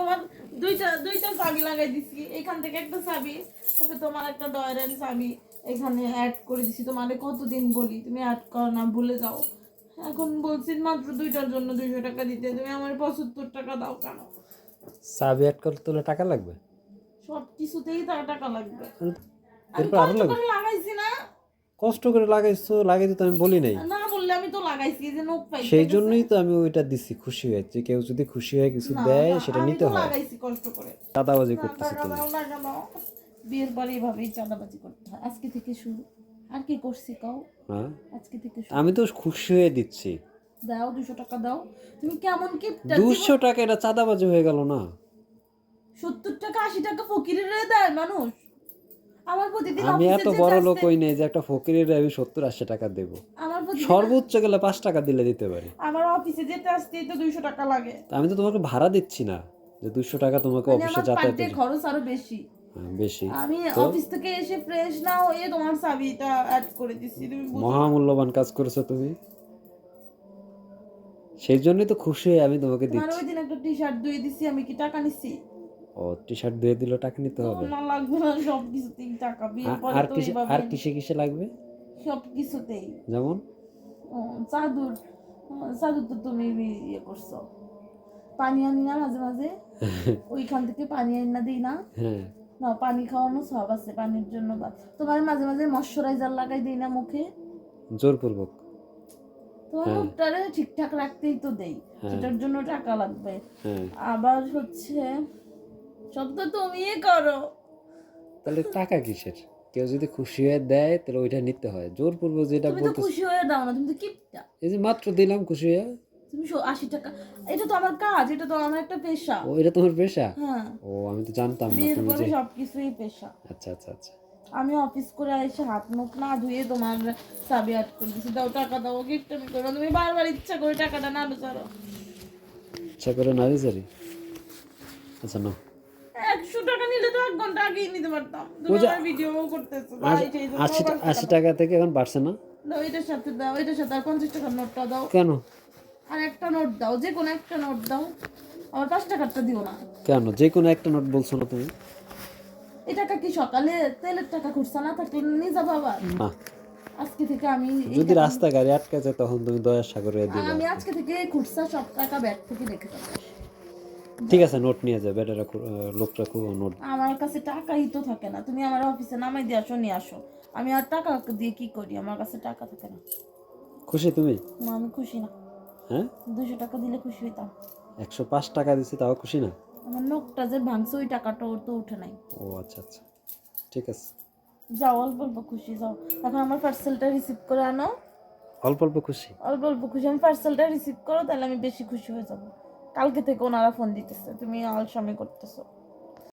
তোমার দুইটা দুইটা চাবি লাগাই দিছি, এখান থেকে একটা চাবি, তারপরে তোমার একটা ডয়ারের চাবি এখানে অ্যাড করে দিছি। তোমার কতদিন বলি তুমি অ্যাড করো না, ভুলে যাও। এখন বলছি মাত্র দুইটার জন্য 200 টাকা দিতে, তুমি আমার 75 টাকা দাও কেন? চাবি অ্যাড করতে হলে টাকা লাগবে, সব কিছুতেই তার টাকা লাগবে। আমি এরপর আরো কষ্ট লাগবে। করে লাগাইছি না, কষ্ট করে লাগাইছো, লাগাইতে তো আমি বলি নাই। না বললে আমি তো লাগাইছি, এই যে নোক পাই। সেই জন্যই তো আমি ওইটা দিছি, খুশি হয়েছে। কেউ যদি খুশি হয়ে কিছু না দেয় না, সেটা আমি নিতে তো হয়। লাগাইছি কষ্ট করে। চাঁদাবাজি না, করতেছো টাকা তুমি। দাও, টাকা দাও। বিয়ের পরে এভাবেই চাঁদাবাজি করতে হয়। আজকে থেকে শুরু। আর কি করছি কাও? হ্যাঁ, আজকে থেকে শুরু। আমি তো খুশি হয়ে দিচ্ছি। দাও 200 টাকা দাও। তুমি কেমন কি 200 টাকা এটা চাঁদাবাজি হয়ে গেল না? 70 টাকা 80 টাকা ফকিরের দেয় মানুষ। আমার প্রতিদিন আমি অফিসে এত যেতে বড় লোক আসতে, হই নাই যে একটা ফকিরের আমি 70-80 টাকা দেবো। আমার প্রতিদিন সর্বোচ্চ গেলে 5 টাকা দিলে দিতে পারি। আমার অফিসে যেতে আসতেই তো 200 টাকা লাগে। তা আমি তো তোমাকে ভাড়া দিচ্ছি না যে 200 টাকা তোমাকে মানে অফিসে আমার পার ডে যাতায়াতের জন্য। খরচ আরো বেশি। বেশি আমি তো অফিস থেকে এসে ফ্রেশ না হয়ে তোমার চাবিটা অ্যাড করে দিচ্ছি, তুমি বুঝো না। মহামূল্যবান কাজ করেছো তুমি, সেই জন্যই তো খুশি হয়ে আমি তোমাকে তোমার দিচ্ছি। ওই দিন একটা টি শার্ট ধুয়ে দিছি, আমি কি টাকা নিচ্ছি? ও, টি শার্ট ধুয়ে দিল, টাকা নিতে হবে? না লাগবে না, সব কিছুতেই টাকা। বিয়ের পরে আর তো কিসে, এইভাবে আর কিসে কিসে লাগবে? সব কিছুতেই। যেমন? চাদর, চাদর তো তুমি ইয়ে করছো। পানি আনি না মাঝে মাঝে, ওইখান থেকে পানি আনি না দিই না। হ্যাঁ, না, পানি খাওয়ানো সব আছে, পানির জন্য তোমার মাঝে মাঝে ময়শ্চারাইজার লাগাই দিই না মুখে। জোরপূর্বক। তোমার হ্যাঁ মুখটারে ঠিকঠাক রাখতেই তো দেই, হ্যাঁ সেটার জন্য টাকা লাগবে। হ্যাঁ, আবার হচ্ছে সব তো তুমিই করো। তাহলে টাকা কিসের? কেউ যদি খুশি হয়ে দেয় তাহলে ওইটা নিতে হয়। জোরপূর্বক যেটা তুমি তো বলতেছ, খুশি হয়ে দাও না, তুমি তো কিপটা। এই যে মাত্র দিলাম খুশি হয়ে। তুমি 80 টাকা, এটা তো আমার কাজ, এটা তো আমার একটা পেশা। ও, এটা তোমার পেশা? হ্যাঁ, ও, আমি তো জানতাম না বিয়ের তুমি পরে যে। সবকিছুই পেশা। আচ্ছা আচ্ছা আচ্ছা, আমি অফিস করে এসে হাত মুখ না ধুয়ে তোমার চাবি আট করে দিচ্ছি, দাও টাকা দাও, গিফট আমি করবো। তুমি বারবার ইচ্ছা করে টাকাটা না বেচারো। ইচ্ছা করে নারী জারি। আচ্ছা না, 100 টাকা নিলে তো 1 ঘন্টা আগেই নিতে পারতাম। তুমি ওই যে আমার ভিডিও করতেছো, 80 টাকা থেকে এখন বাড়ছে না? দাও এটার সাথে, দাও এটার সাথে আর 50 টাকার নোটটা দাও। কেন? আর একটা নোট দাও, যে কোনো একটা নোট দাও। আমার 5 টাকারটা দিও না। কেন যে কোনো একটা নোট বলছো না তুমি? এই টাকা কি সকালে তেলের টাকা খুঁজছা না থাকলে নিয়ে যাবো আবার? না, আজকে থেকে আমি এই যদি রাস্তা গাড়ি আটকে যায় তখন তুমি দয়ার সাগরে দিবে। আমি আজকে থেকে খুঁজছা সব টাকা ব্যাগ থেকে রেখে যাবো। ঠিক আছে, নোট নিয়ে যাবে, এটা রাখো, লোক রাখো, নোট। আমার কাছে টাকাই তো থাকে না, তুমি আমার অফিসে নামাই দিয়ে আসো, নিয়ে আসো। আমি আর টাকা দিয়ে কি করি? আমার কাছে টাকা থাকে না। খুশি তুমি? না, আমি খুশি না। হ্যাঁ, 200 টাকা দিলে খুশি হইতাম। 105 টাকা দিচ্ছি তাও খুশি না? আমার নোকটা যে ভাঙছে ওই টাকাটা ওর তো উঠে নাই। ও আচ্ছা আচ্ছা, ঠিক আছে। যাও, অল্প অল্প খুশি যাও। এখন আমার পার্সেলটা রিসিভ করে আনো। অল্প অল্প খুশি? অল্প অল্প খুশি, আমি পার্সেলটা রিসিভ করো, তাহলে আমি বেশি খুশি হয়ে যাব। কালকে থেকে ওনারা ফোন দিতেছে, তুমি আলসামি করতেছো।